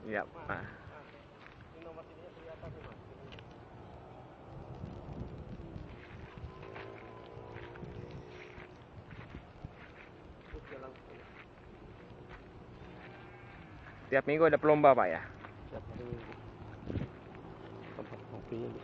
Iya, Pak. Ini nomor sininya kelihatan nih, Mas. Terus jalan sekali. Tiap minggu ada pelomba, Pak ya? Setiap hari tempat kopinya di